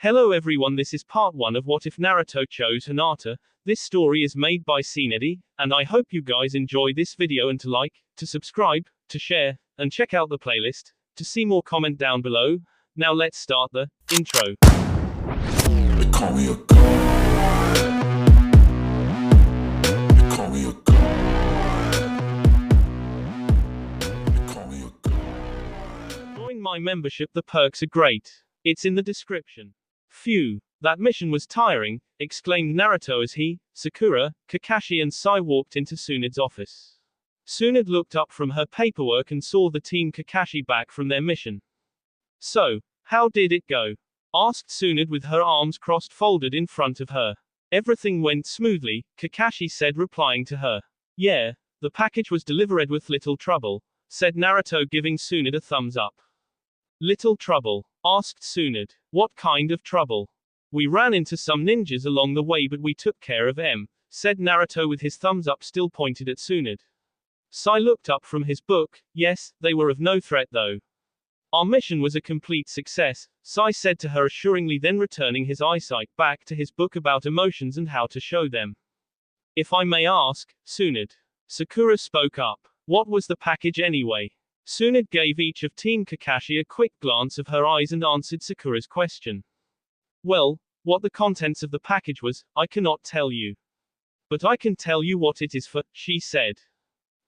Hello everyone, this is part 1 of What If Naruto Chose Hinata. This story is made by SeanEddy, and I hope you guys enjoy this video and to like, to subscribe, to share, and check out the playlist. To see more, comment down below. Now let's start the intro. They call me a god. They call me a god. They call me a god. Join my membership, the perks are great. It's in the description. Phew, that mission was tiring, exclaimed Naruto as he, Sakura, Kakashi and Sai walked into SeanEddy's office. SeanEddy looked up from her paperwork and saw the team Kakashi back from their mission. So, how did it go? Asked SeanEddy with her arms crossed folded in front of her. Everything went smoothly, Kakashi said, replying to her. Yeah, the package was delivered with little trouble, said Naruto, giving SeanEddy a thumbs up. Little trouble? Asked SeanEddy. What kind of trouble? We ran into some ninjas along the way, but we took care of them, said Naruto with his thumbs up still pointed at SeanEddy. Sai looked up from his book. Yes, they were of no threat though. Our mission was a complete success, Sai said to her assuringly, then returning his eyesight back to his book about emotions and how to show them. If I may ask, SeanEddy. Sakura spoke up. What was the package anyway? SeanEddy gave each of Team Kakashi a quick glance of her eyes and answered Sakura's question. Well, what the contents of the package was, I cannot tell you. But I can tell you what it is for, she said.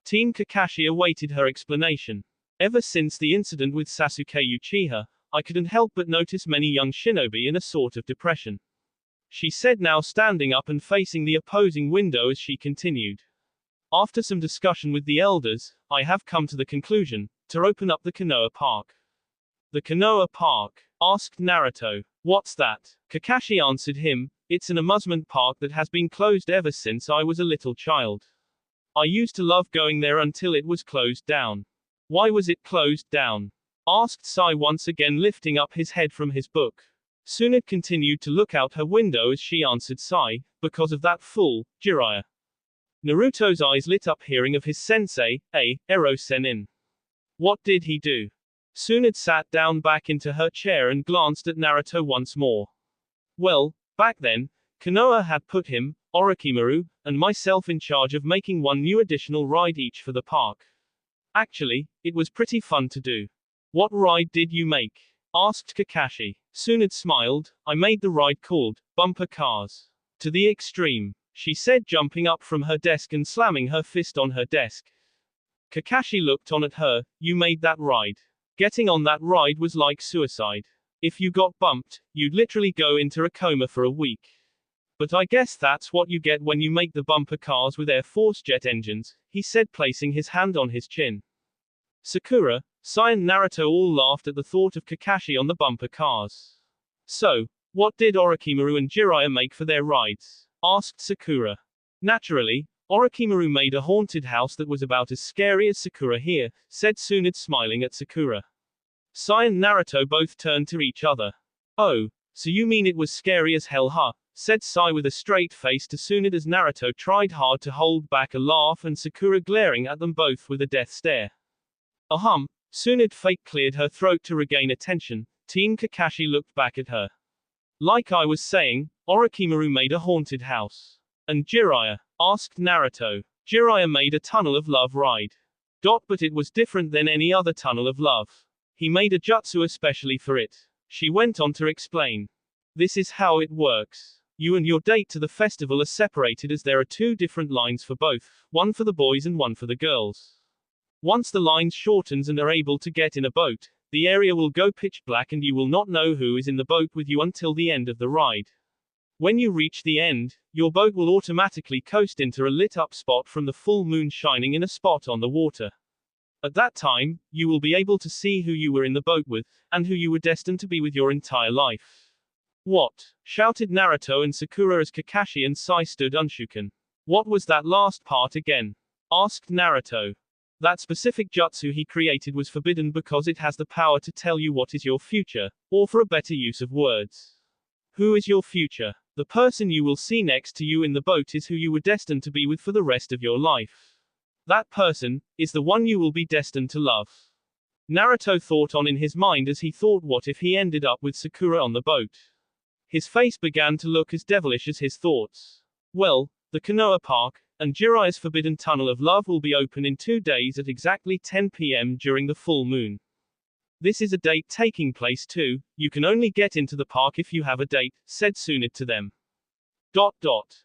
Team Kakashi awaited her explanation. Ever since the incident with Sasuke Uchiha, I couldn't help but notice many young shinobi in a sort of depression. She said, now standing up and facing the opposing window as she continued. After some discussion with the elders, I have come to the conclusion to open up the Konoha Park. The Konoha Park? Asked Naruto. What's that? Kakashi answered him. It's an amusement park that has been closed ever since I was a little child. I used to love going there until it was closed down. Why was it closed down? Asked Sai, once again lifting up his head from his book. SeanEddy continued to look out her window as she answered Sai, because of that fool, Jiraiya. Naruto's eyes lit up hearing of his sensei, Ero Sennin. What did he do? SeanEddy sat down back into her chair and glanced at Naruto once more. Well, back then, Konoha had put him, Orochimaru, and myself in charge of making one new additional ride each for the park. Actually, it was pretty fun to do. What ride did you make? Asked Kakashi. SeanEddy smiled. I made the ride called Bumper Cars. To the extreme, she said, jumping up from her desk and slamming her fist on her desk. Kakashi looked on at her. You made that ride. Getting on that ride was like suicide. If you got bumped, you'd literally go into a coma for a week. But I guess that's what you get when you make the bumper cars with Air Force jet engines, he said, placing his hand on his chin. Sakura, Sai and Naruto all laughed at the thought of Kakashi on the bumper cars. So, what did Orochimaru and Jiraiya make for their rides? Asked Sakura. Naturally, Orochimaru made a haunted house that was about as scary as Sakura here, said SeanEddy, smiling at Sakura. Sai and Naruto both turned to each other. Oh, so you mean it was scary as hell, huh? Said Sai with a straight face to SeanEddy as Naruto tried hard to hold back a laugh and Sakura glaring at them both with a death stare. SeanEddy fake cleared her throat to regain attention. Team Kakashi looked back at her. Like I was saying, Orochimaru made a haunted house. And Jiraiya? Asked Naruto. Jiraiya made a tunnel of love ride. But it was different than any other tunnel of love. He made a jutsu especially for it. She went on to explain. This is how it works. You and your date to the festival are separated as there are two different lines for both, one for the boys and one for the girls. Once the lines shortens and are able to get in a boat, the area will go pitch black and you will not know who is in the boat with you until the end of the ride. When you reach the end, your boat will automatically coast into a lit up spot from the full moon shining in a spot on the water. At that time, you will be able to see who you were in the boat with, and who you were destined to be with your entire life. What? Shouted Naruto and Sakura as Kakashi and Sai stood unshoken. What was that last part again? Asked Naruto. That specific jutsu he created was forbidden because it has the power to tell you what is your future, or for a better use of words. Who is your future? The person you will see next to you in the boat is who you were destined to be with for the rest of your life. That person is the one you will be destined to love. Naruto thought on in his mind as he thought, what if he ended up with Sakura on the boat? His face began to look as devilish as his thoughts. Well, the Konoha Park, and Jiraiya's Forbidden Tunnel of Love will be open in 2 days at exactly 10 p.m. during the full moon. This is a date taking place too, you can only get into the park if you have a date, said SeanEddy to them.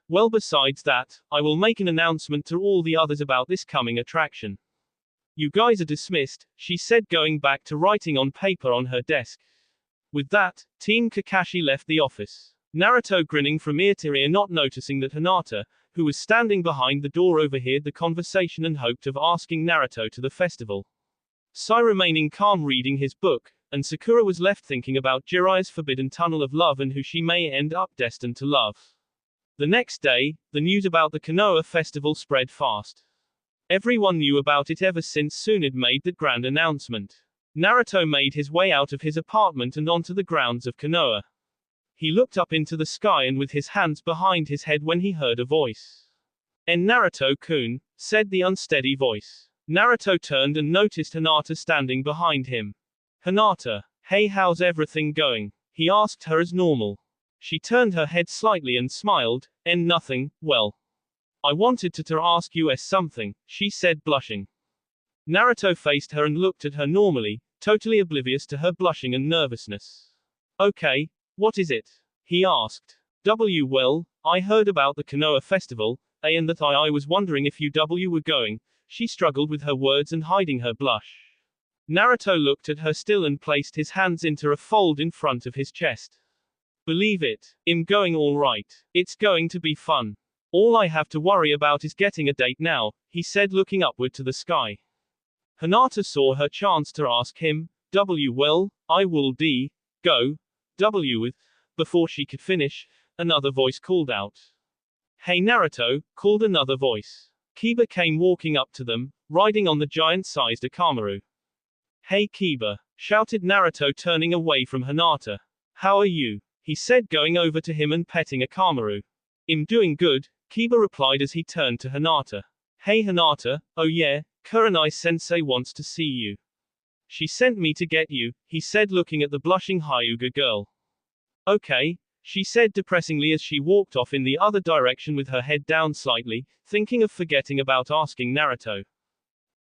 Well, besides that, I will make an announcement to all the others about this coming attraction. You guys are dismissed, she said, going back to writing on paper on her desk. With that, Team Kakashi left the office. Naruto grinning from ear to ear, not noticing that Hinata, who was standing behind the door, overheard the conversation and hoped of asking Naruto to the festival. Sai remaining calm reading his book, and Sakura was left thinking about Jiraiya's Forbidden Tunnel of Love and who she may end up destined to love. The next day, the news about the Konoha festival spread fast. Everyone knew about it ever since SeanEddy made that grand announcement. Naruto made his way out of his apartment and onto the grounds of Konoha. He looked up into the sky and with his hands behind his head when he heard a voice. Naruto-kun, said the unsteady voice. Naruto turned and noticed Hinata standing behind him. Hinata, hey, how's everything going? He asked her as normal. She turned her head slightly and smiled. Nothing, well. I wanted to ask you something, she said, blushing. Naruto faced her and looked at her normally, totally oblivious to her blushing and nervousness. Okay, what is it? He asked. Well, I heard about the Konoha festival, and that I was wondering if you were going. She struggled with her words and hiding her blush. Naruto looked at her still and placed his hands into a fold in front of his chest. Believe it, I'm going all right. It's going to be fun. All I have to worry about is getting a date now, he said, looking upward to the sky. Hinata saw her chance to ask him, well, I will go, with. Before she could finish, another voice called out. Hey Naruto, called another voice. Kiba came walking up to them, riding on the giant-sized Akamaru. Hey Kiba, shouted Naruto, turning away from Hinata. How are you? He said, going over to him and petting Akamaru. I'm doing good, Kiba replied as he turned to Hinata. Hey Hinata, oh yeah, Kurenai-sensei wants to see you. She sent me to get you, he said, looking at the blushing Hyuga girl. Okay, she said depressingly as she walked off in the other direction with her head down slightly, thinking of forgetting about asking Naruto.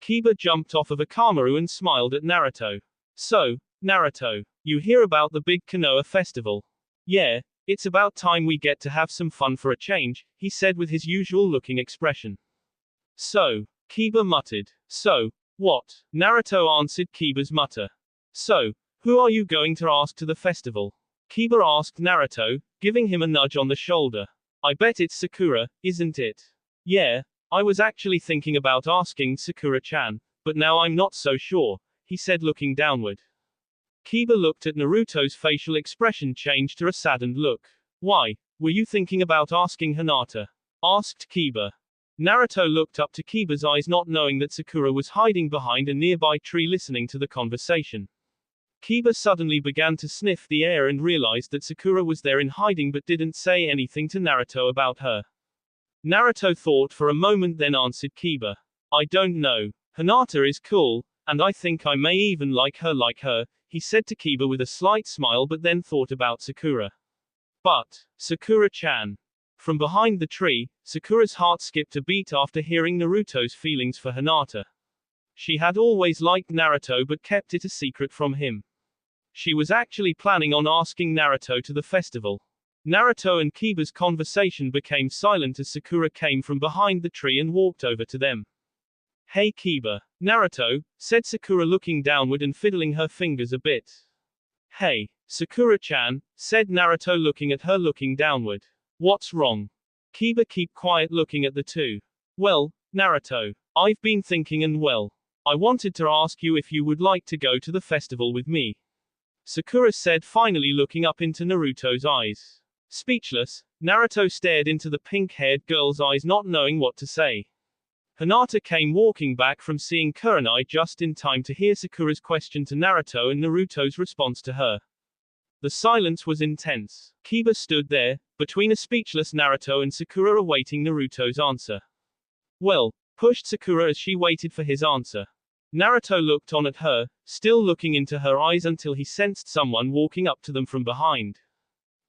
Kiba jumped off of Akamaru and smiled at Naruto. So, Naruto, you hear about the big Konoha festival? Yeah, it's about time we get to have some fun for a change, he said with his usual looking expression. So, Kiba muttered. So, what? Naruto answered Kiba's mutter. So, who are you going to ask to the festival? Kiba asked Naruto, giving him a nudge on the shoulder. I bet it's Sakura, isn't it? Yeah, I was actually thinking about asking Sakura-chan, but now I'm not so sure, he said, looking downward. Kiba looked at Naruto's facial expression changed to a saddened look. Why, were you thinking about asking Hinata? Asked Kiba. Naruto looked up to Kiba's eyes, not knowing that Sakura was hiding behind a nearby tree listening to the conversation. Kiba suddenly began to sniff the air and realized that Sakura was there in hiding but didn't say anything to Naruto about her. Naruto thought for a moment, then answered Kiba. I don't know. Hinata is cool, and I think I may even like her, he said to Kiba with a slight smile, but then thought about Sakura. But, Sakura-chan. From behind the tree, Sakura's heart skipped a beat after hearing Naruto's feelings for Hinata. She had always liked Naruto but kept it a secret from him. She was actually planning on asking Naruto to the festival. Naruto and Kiba's conversation became silent as Sakura came from behind the tree and walked over to them. Hey Kiba. Naruto, said Sakura, looking downward and fiddling her fingers a bit. Hey, Sakura-chan, said Naruto, looking at her, looking downward. What's wrong? Kiba, keep quiet, looking at the two. Well, Naruto, I've been thinking and I wanted to ask you if you would like to go to the festival with me. Sakura said, finally looking up into Naruto's eyes. Speechless, Naruto stared into the pink-haired girl's eyes, not knowing what to say. Hinata came walking back from seeing Kurenai just in time to hear Sakura's question to Naruto and Naruto's response to her. The silence was intense. Kiba stood there, between a speechless Naruto and Sakura, awaiting Naruto's answer. Pushed Sakura as she waited for his answer. Naruto looked on at her, still looking into her eyes, until he sensed someone walking up to them from behind.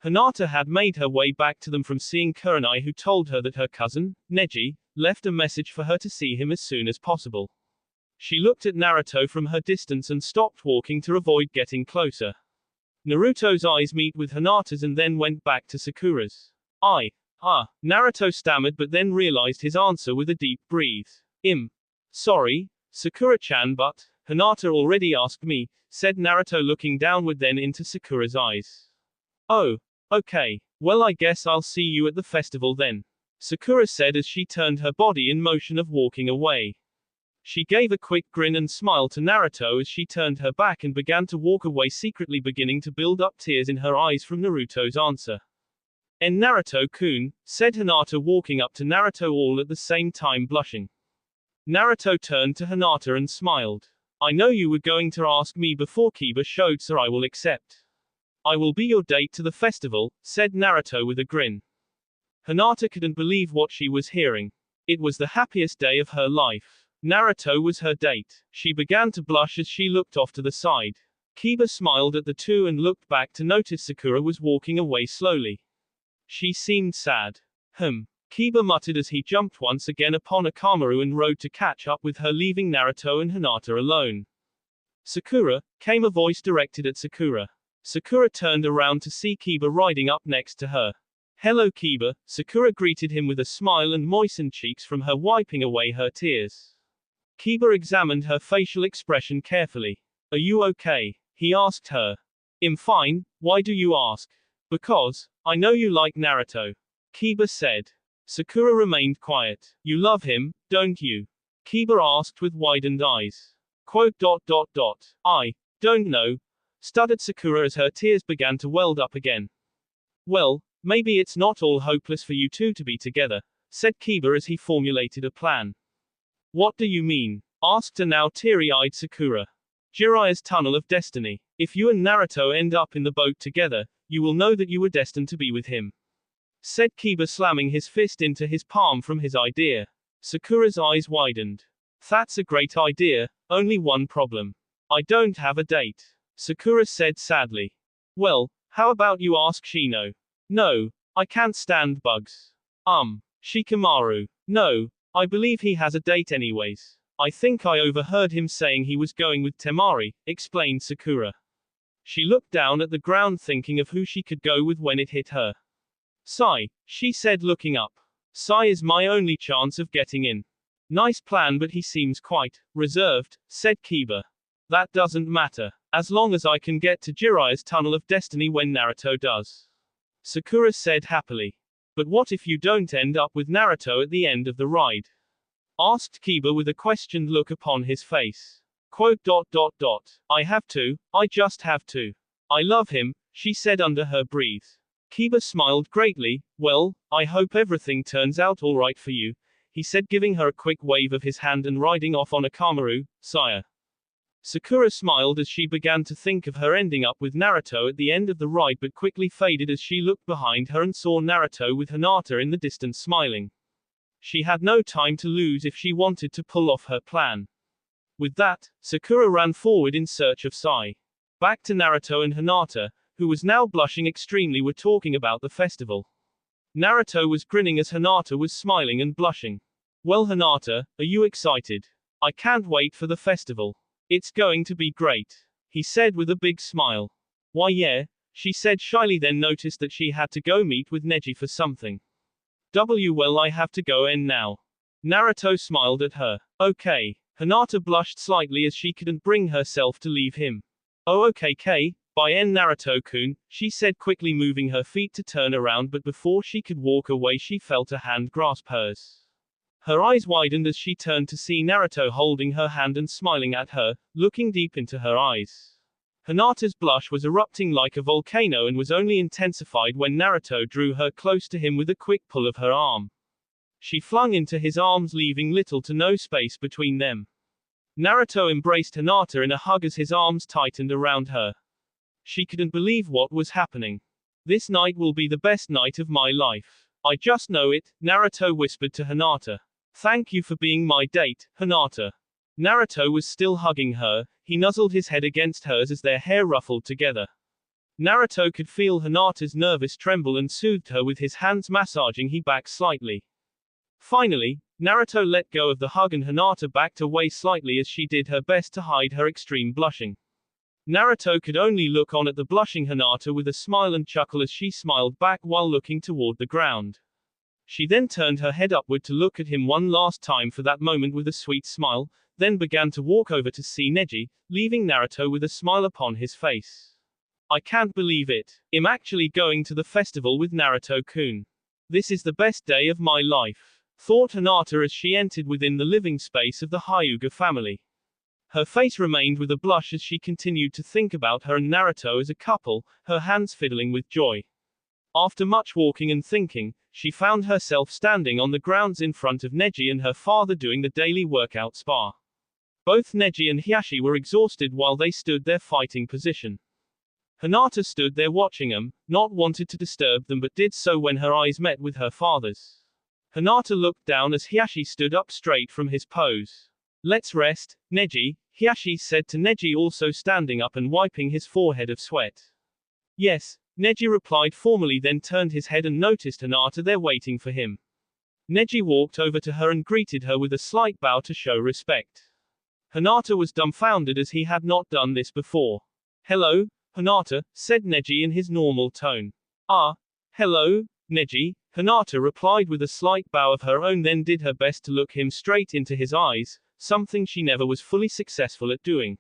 Hinata had made her way back to them from seeing Kurenai, who told her that her cousin, Neji, left a message for her to see him as soon as possible. She looked at Naruto from her distance and stopped walking to avoid getting closer. Naruto's eyes met with Hinata's and then went back to Sakura's. Naruto stammered but then realized his answer with a deep breath. Sorry, Sakura-chan, but Hinata already asked me, said Naruto, looking downward then into Sakura's eyes. Oh, okay. Well, I guess I'll see you at the festival then, Sakura said as she turned her body in motion of walking away. She gave a quick grin and smile to Naruto as she turned her back and began to walk away, secretly beginning to build up tears in her eyes from Naruto's answer. Naruto-kun, said Hinata, walking up to Naruto, all at the same time blushing. Naruto turned to Hinata and smiled. I know you were going to ask me before Kiba showed, so I will accept. I will be your date to the festival, said Naruto with a grin. Hinata couldn't believe what she was hearing. It was the happiest day of her life. Naruto was her date. She began to blush as she looked off to the side. Kiba smiled at the two and looked back to notice Sakura was walking away slowly. She seemed sad. Kiba muttered as he jumped once again upon a Kamaru and rode to catch up with her, leaving Naruto and Hinata alone. Sakura, came a voice directed at Sakura. Sakura turned around to see Kiba riding up next to her. Hello Kiba, Sakura greeted him with a smile and moistened cheeks from her, wiping away her tears. Kiba examined her facial expression carefully. Are you okay? He asked her. I'm fine, why do you ask? Because, I know you like Naruto, Kiba said. Sakura remained quiet. You love him, don't you? Kiba asked with widened eyes. I don't know, stuttered Sakura as her tears began to well up again. Well, maybe it's not all hopeless for you two to be together, said Kiba as he formulated a plan. What do you mean? Asked a now teary-eyed Sakura. Jiraiya's tunnel of destiny. If you and Naruto end up in the boat together, you will know that you were destined to be with him, said Kiba, slamming his fist into his palm from his idea. Sakura's eyes widened. That's a great idea, only one problem. I don't have a date, Sakura said sadly. Well, how about you ask Shino? No, I can't stand bugs. Shikamaru. No, I believe he has a date anyways. I think I overheard him saying he was going with Temari, explained Sakura. She looked down at the ground thinking of who she could go with when it hit her. Sai, she said looking up. Sai is my only chance of getting in. Nice plan, but he seems quite reserved, said Kiba. That doesn't matter, as long as I can get to Jiraiya's tunnel of destiny when Naruto does, Sakura said happily. But what if you don't end up with Naruto at the end of the ride? Asked Kiba with a questioned look upon his face. I have to, I just have to. I love him, she said under her breath. Kiba smiled greatly. Well, I hope everything turns out alright for you, he said, giving her a quick wave of his hand and riding off on a Kamaru, sire. Sakura smiled as she began to think of her ending up with Naruto at the end of the ride, but quickly faded as she looked behind her and saw Naruto with Hinata in the distance smiling. She had no time to lose if she wanted to pull off her plan. With that, Sakura ran forward in search of Sai. Back to Naruto and Hinata, who was now blushing extremely, were talking about the festival. Naruto was grinning as Hinata was smiling and blushing. Well Hinata, are you excited? I can't wait for the festival. It's going to be great, he said with a big smile. Why yeah, she said shyly, then noticed that she had to go meet with Neji for something. Well, I have to go now. Naruto smiled at her. Okay. Hinata blushed slightly as she couldn't bring herself to leave him. Oh okay bye Naruto-kun, she said quickly, moving her feet to turn around, but before she could walk away she felt a hand grasp hers. Her eyes widened as she turned to see Naruto holding her hand and smiling at her, looking deep into her eyes. Hinata's blush was erupting like a volcano and was only intensified when Naruto drew her close to him with a quick pull of her arm. She flung into his arms, leaving little to no space between them. Naruto embraced Hinata in a hug as his arms tightened around her. She couldn't believe what was happening. This night will be the best night of my life. I just know it, Naruto whispered to Hinata. Thank you for being my date, Hinata. Naruto was still hugging her. He nuzzled his head against hers as their hair ruffled together. Naruto could feel Hinata's nervous tremble and soothed her with his hands, massaging her back slightly. Finally, Naruto let go of the hug and Hinata backed away slightly as she did her best to hide her extreme blushing. Naruto could only look on at the blushing Hinata with a smile and chuckle as she smiled back while looking toward the ground. She then turned her head upward to look at him one last time for that moment with a sweet smile, then began to walk over to see Neji, leaving Naruto with a smile upon his face. I can't believe it. I'm actually going to the festival with Naruto-kun. This is the best day of my life, thought Hinata as she entered within the living space of the Hyuga family. Her face remained with a blush as she continued to think about her and Naruto as a couple, her hands fiddling with joy. After much walking and thinking, she found herself standing on the grounds in front of Neji and her father doing the daily workout spa. Both Neji and Hiashi were exhausted while they stood their fighting position. Hinata stood there watching them, not wanted to disturb them but did so when her eyes met with her father's. Hinata looked down as Hiashi stood up straight from his pose. Let's rest, Neji, Hiashi said to Neji, also standing up and wiping his forehead of sweat. Yes, Neji replied formally, then turned his head and noticed Hinata there waiting for him. Neji walked over to her and greeted her with a slight bow to show respect. Hinata was dumbfounded as he had not done this before. Hello, Hinata, said Neji in his normal tone. Ah, hello, Neji, Hinata replied with a slight bow of her own, then did her best to look him straight into his eyes, something she never was fully successful at doing.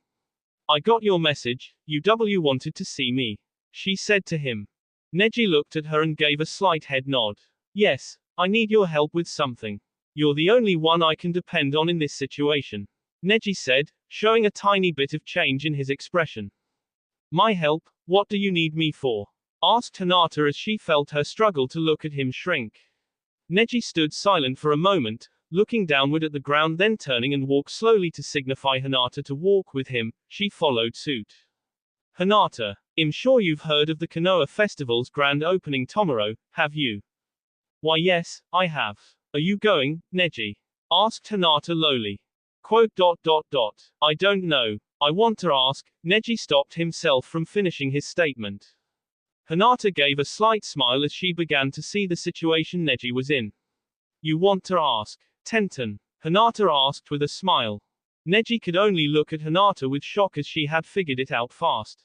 I got your message, you wanted to see me, she said to him. Neji looked at her and gave a slight head nod. Yes, I need your help with something. You're the only one I can depend on in this situation, Neji said, showing a tiny bit of change in his expression. My help? What do you need me for? Asked Hinata as she felt her struggle to look at him shrink. Neji stood silent for a moment, looking downward at the ground, then turning and walked slowly to signify Hinata to walk with him. She followed suit. Hinata, I'm sure you've heard of the Konoha Festival's grand opening tomorrow, have you? Why yes, I have. Are you going, Neji? Asked Hinata lowly. I don't know. I want to ask. Neji stopped himself from finishing his statement. Hinata gave a slight smile as she began to see the situation Neji was in. You want to ask? Tenten? Hinata asked with a smile. Neji could only look at Hinata with shock as she had figured it out fast.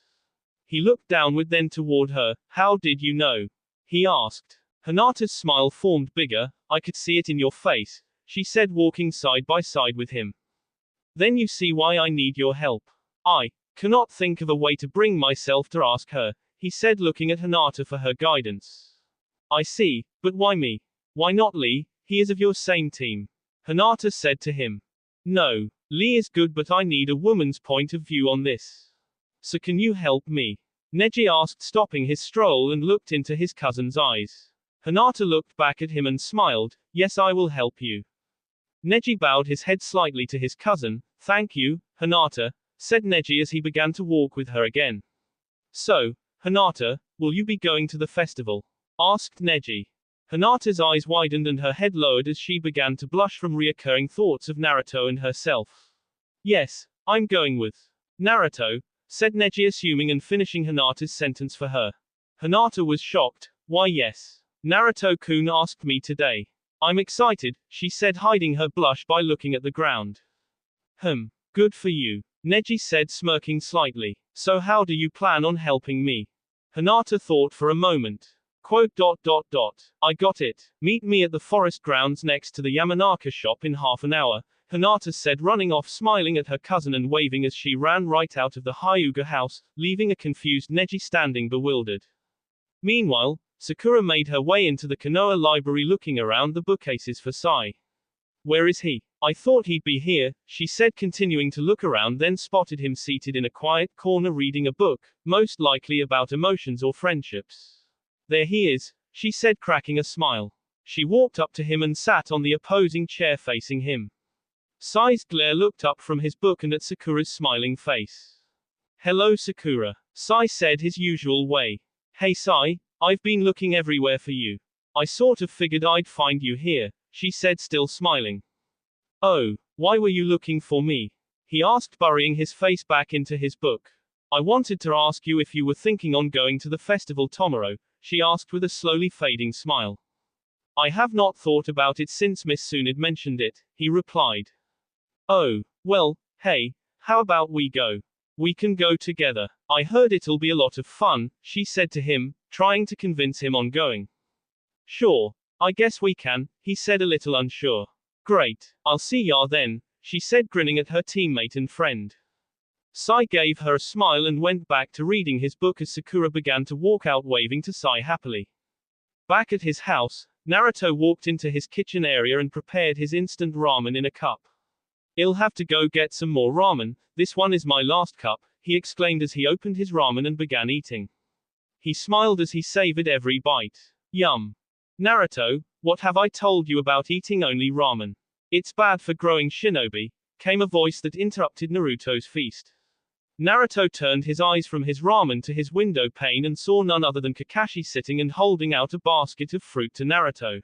He looked downward then toward her. How did you know? He asked. Hinata's smile formed bigger. I could see it in your face, she said, walking side by side with him. Then you see why I need your help. I cannot think of a way to bring myself to ask her, he said, looking at Hinata for her guidance. I see, but why me? Why not Lee? He is of your same team, Hinata said to him. No, Lee is good, but I need a woman's point of view on this. So can you help me? Neji asked, stopping his stroll and looked into his cousin's eyes. Hinata looked back at him and smiled. Yes, I will help you. Neji bowed his head slightly to his cousin. Thank you, Hinata, said Neji as he began to walk with her again. So, Hinata, will you be going to the festival? Asked Neji. Hinata's eyes widened and her head lowered as she began to blush from reoccurring thoughts of Naruto and herself. Yes, I'm going with Naruto, said Neji, assuming and finishing Hinata's sentence for her. Hinata was shocked. Why yes. Naruto-kun asked me today. I'm excited, she said, hiding her blush by looking at the ground. Good for you, Neji said, smirking slightly. So how do you plan on helping me? Hinata thought for a moment. I got it. Meet me at the forest grounds next to the Yamanaka shop in half an hour, Hinata said, running off, smiling at her cousin and waving as she ran right out of the Hyuga house, leaving a confused Neji standing bewildered. Meanwhile, Sakura made her way into the Konoha library, looking around the bookcases for Sai. Where is he? I thought he'd be here, she said, continuing to look around, then spotted him seated in a quiet corner reading a book, most likely about emotions or friendships. There he is, she said, cracking a smile. She walked up to him and sat on the opposing chair facing him. Sai's glare looked up from his book and at Sakura's smiling face. Hello Sakura, Sai said, his usual way. Hey Sai, I've been looking everywhere for you. I sort of figured I'd find you here, she said, still smiling. Oh, why were you looking for me? He asked, burying his face back into his book. I wanted to ask you if you were thinking on going to the festival tomorrow, she asked with a slowly fading smile. I have not thought about it since Miss SeanEddy mentioned it, he replied. Oh, well, hey, how about we go? We can go together. I heard it'll be a lot of fun, she said to him, trying to convince him on going. Sure, I guess we can, he said a little unsure. Great, I'll see ya then, she said grinning at her teammate and friend. Sai gave her a smile and went back to reading his book as Sakura began to walk out waving to Sai happily. Back at his house, Naruto walked into his kitchen area and prepared his instant ramen in a cup. I'll have to go get some more ramen, this one is my last cup, he exclaimed as he opened his ramen and began eating. He smiled as he savored every bite. Yum. Naruto, what have I told you about eating only ramen? It's bad for growing shinobi, came a voice that interrupted Naruto's feast. Naruto turned his eyes from his ramen to his window pane and saw none other than Kakashi sitting and holding out a basket of fruit to Naruto.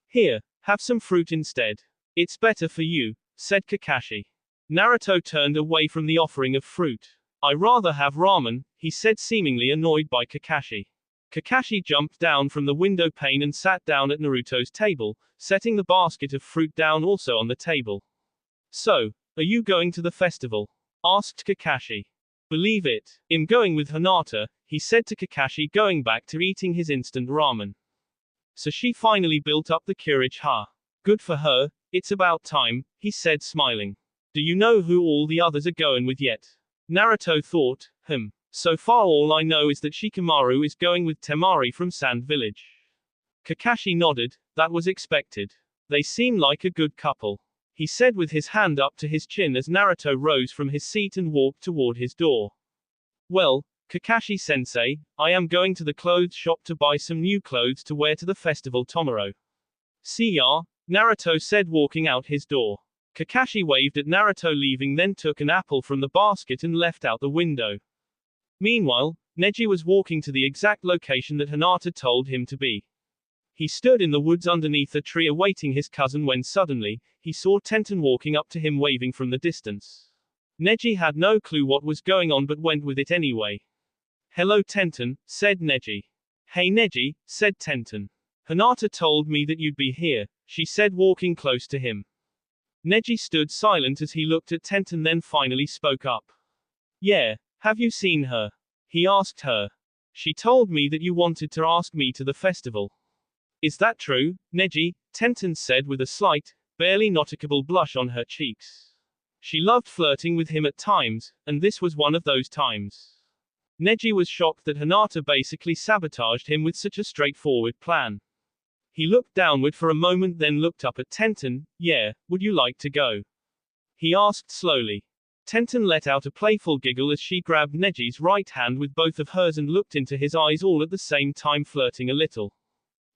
Here, have some fruit instead. It's better for you, said Kakashi. Naruto turned away from the offering of fruit. I rather have ramen, he said seemingly annoyed by Kakashi. Kakashi jumped down from the window pane and sat down at Naruto's table, setting the basket of fruit down also on the table. So, are you going to the festival? Asked Kakashi. Believe it, I'm going with Hinata, he said to Kakashi going back to eating his instant ramen. So she finally built up the courage, huh? Good for her, it's about time, he said smiling. Do you know who all the others are going with yet? Naruto thought, So far all I know is that Shikamaru is going with Temari from Sand Village. Kakashi nodded, that was expected. They seem like a good couple. He said with his hand up to his chin as Naruto rose from his seat and walked toward his door. Well, Kakashi-sensei, I am going to the clothes shop to buy some new clothes to wear to the festival tomorrow. See ya, Naruto said walking out his door. Kakashi waved at Naruto leaving, then took an apple from the basket and left out the window. Meanwhile, Neji was walking to the exact location that Hinata told him to be. He stood in the woods underneath a tree awaiting his cousin when suddenly, he saw Tenten walking up to him waving from the distance. Neji had no clue what was going on but went with it anyway. Hello Tenten, said Neji. Hey Neji, said Tenten. Hinata told me that you'd be here, she said walking close to him. Neji stood silent as he looked at Tenten then finally spoke up. Yeah, have you seen her? He asked her. She told me that you wanted to ask me to the festival. Is that true, Neji? Tenten said with a slight, barely noticeable blush on her cheeks. She loved flirting with him at times, and this was one of those times. Neji was shocked that Hinata basically sabotaged him with such a straightforward plan. He looked downward for a moment then looked up at Tenten. Yeah, would you like to go? He asked slowly. Tenten let out a playful giggle as she grabbed Neji's right hand with both of hers and looked into his eyes all at the same time flirting a little.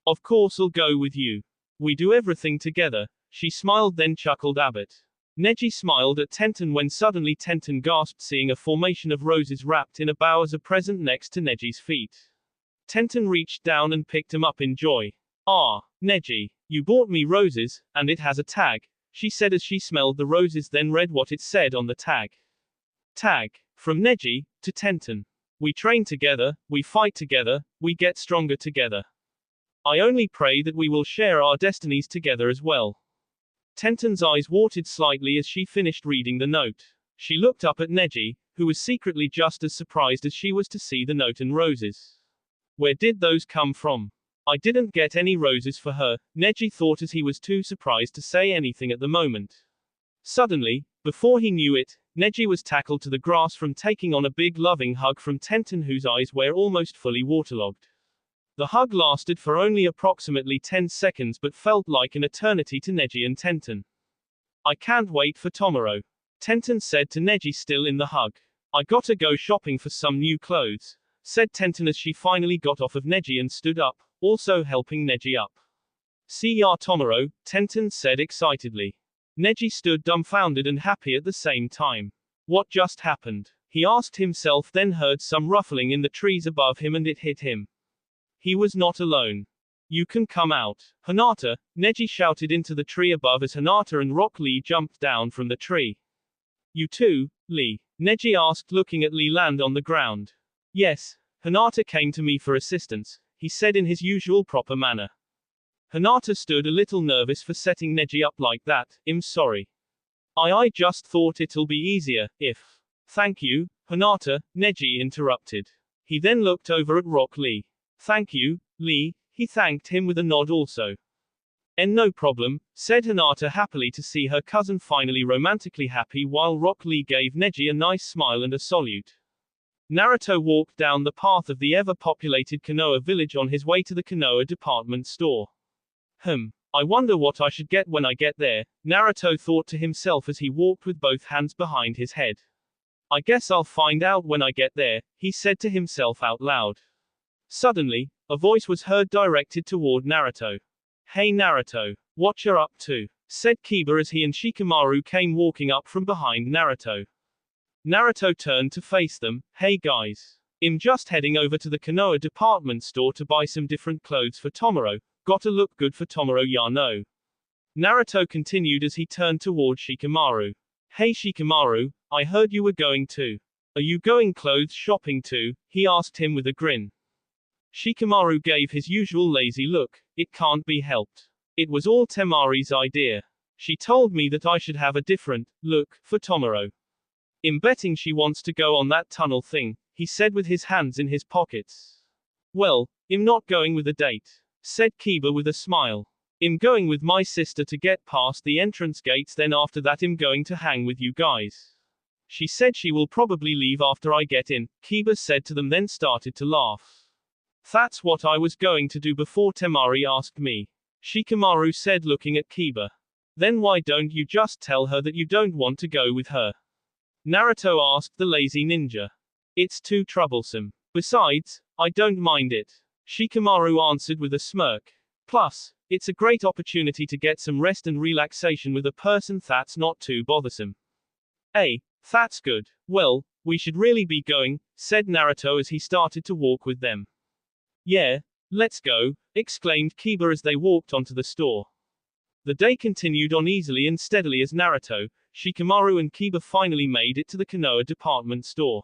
Of course I'll go with you. We do everything together, she smiled then chuckled a bit. Neji smiled at Tenten when suddenly Tenten gasped seeing a formation of roses wrapped in a bow as a present next to Neji's feet. Tenten reached down and picked him up in joy. Ah, Neji, you bought me roses, and it has a tag, she said as she smelled the roses then read what it said on the tag. Tag. From Neji, to Tenten. We train together, we fight together, we get stronger together. I only pray that we will share our destinies together as well. Tenten's eyes watered slightly as she finished reading the note. She looked up at Neji, who was secretly just as surprised as she was to see the note and roses. Where did those come from? I didn't get any roses for her, Neji thought as he was too surprised to say anything at the moment. Suddenly, before he knew it, Neji was tackled to the grass from taking on a big loving hug from Tenten whose eyes were almost fully waterlogged. The hug lasted for only approximately 10 seconds but felt like an eternity to Neji and Tenten. I can't wait for tomorrow. Tenten said to Neji still in the hug. I gotta go shopping for some new clothes, said Tenten as she finally got off of Neji and stood up, also helping Neji up. See ya tomorrow, Tenten said excitedly. Neji stood dumbfounded and happy at the same time. What just happened? He asked himself then heard some ruffling in the trees above him and it hit him. He was not alone. You can come out. Hinata, Neji shouted into the tree above as Hinata and Rock Lee jumped down from the tree. You two, Lee? Neji asked, looking at Lee land on the ground. Yes, Hinata came to me for assistance, he said in his usual proper manner. Hinata stood a little nervous for setting Neji up like that. I'm sorry. I just thought it'll be easier, if. Thank you, Hinata, Neji interrupted. He then looked over at Rock Lee. Thank you, Lee, he thanked him with a nod also. And no problem, said Hinata happily to see her cousin finally romantically happy while Rock Lee gave Neji a nice smile and a salute. Naruto walked down the path of the ever-populated Konoha village on his way to the Konoha department store. I wonder what I should get when I get there, Naruto thought to himself as he walked with both hands behind his head. I guess I'll find out when I get there, he said to himself out loud. Suddenly, a voice was heard directed toward Naruto. Hey Naruto, what you're up to? Said Kiba as he and Shikamaru came walking up from behind Naruto. Naruto turned to face them. Hey guys. I'm just heading over to the Konoha department store to buy some different clothes for Tomorrow. Gotta look good for Tomorrow, ya know. Naruto continued as he turned toward Shikamaru. Hey Shikamaru, I heard you were going too. Are you going clothes shopping too? He asked him with a grin. Shikamaru gave his usual lazy look. It can't be helped. It was all Temari's idea. She told me that I should have a different look for Tomorrow. I'm betting she wants to go on that tunnel thing, he said with his hands in his pockets. Well, I'm not going with a date, said Kiba with a smile. I'm going with my sister to get past the entrance gates, then after that I'm going to hang with you guys. She said she will probably leave after I get in, Kiba said to them, then started to laugh. That's what I was going to do before Temari asked me, Shikamaru said looking at Kiba. Then why don't you just tell her that you don't want to go with her? Naruto asked the lazy ninja. It's too troublesome. Besides, I don't mind it, Shikamaru answered with a smirk. Plus, it's a great opportunity to get some rest and relaxation with a person that's not too bothersome. Hey, that's good. Well, we should really be going, said Naruto as he started to walk with them. Yeah, let's go, exclaimed Kiba as they walked onto the store. The day continued on easily and steadily as Naruto, Shikamaru and Kiba finally made it to the Konoha department store.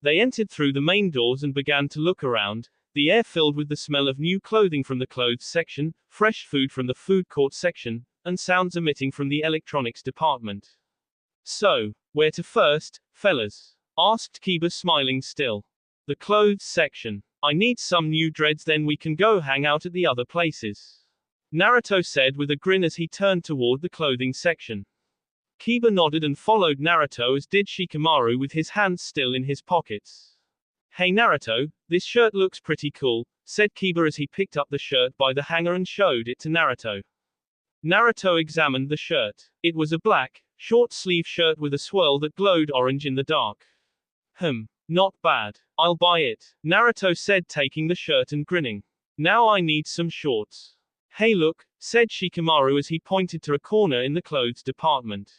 They entered through the main doors and began to look around, the air filled with the smell of new clothing from the clothes section, fresh food from the food court section, and sounds emitting from the electronics department. So, where to first, fellas? Asked Kiba smiling still. The clothes section. I need some new dreads, then we can go hang out at the other places, Naruto said with a grin as he turned toward the clothing section. Kiba nodded and followed Naruto, as did Shikamaru with his hands still in his pockets. Hey Naruto, this shirt looks pretty cool, said Kiba as he picked up the shirt by the hanger and showed it to Naruto. Naruto examined the shirt. It was a black, short-sleeve shirt with a swirl that glowed orange in the dark. Not bad. I'll buy it, Naruto said, taking the shirt and grinning. Now I need some shorts. Hey look, said Shikamaru as he pointed to a corner in the clothes department.